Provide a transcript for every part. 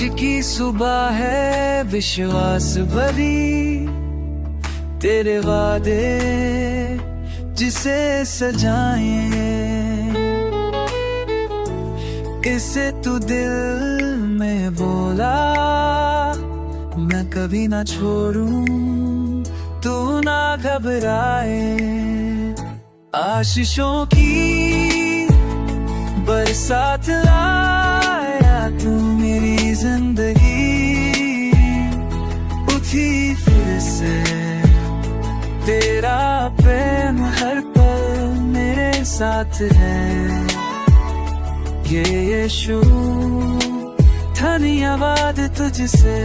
की सुबह है विश्वास भरी, तेरे वादे जिसे सजाए, इसे तू दिल में बोला मैं कभी ना छोड़ूं, तू ना घबराए। आशीषों की बरसात लाया तू मेरी जिंदगी, उठी फिर से तेरा प्रेम हर पल मेरे साथ है। ये यीशु धन्यवाद तुझसे।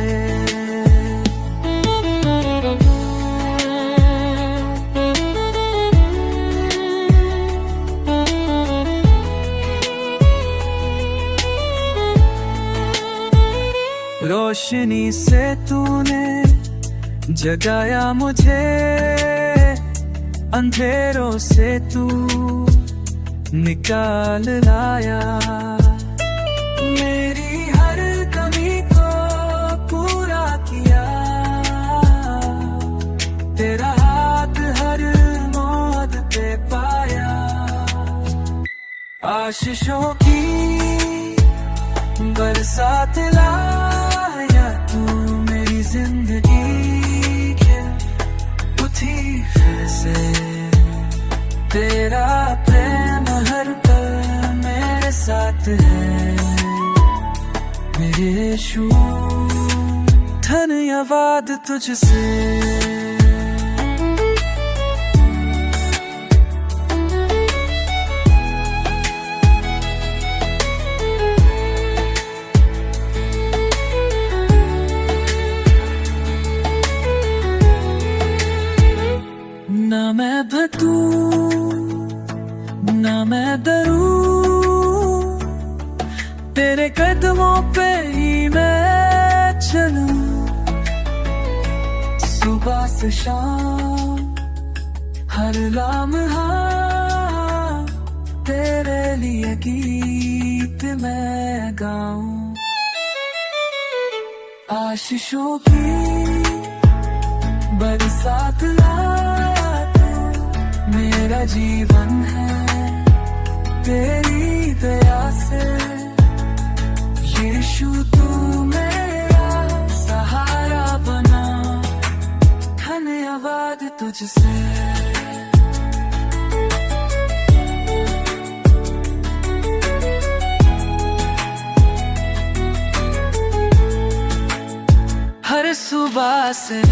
रोशनी से तूने जगाया मुझे, अंधेरों से तू निकाल लाया, मेरी हर कमी को पूरा किया, तेरा हाथ हर मौत पे पाया। आशीषों की बरसात लाया तू मेरी जिंदगी के, उठी फिर से तेरा प्रेम हर पल मेरे साथ है। मेरे यीशु धन्यवाद तुझसे। ना मैं भटकूं ना मैं डरूं, तेरे कदमों पे ही मैं चलूं। सुबह से शाम हर लम्हा तेरे लिए गीत मैं गाऊं। आशीषों की बरसात मेरा जीवन है तेरी दया से। यीशु तू मेरा सहारा बना, धन्यवाद तुझसे। हर सुबह से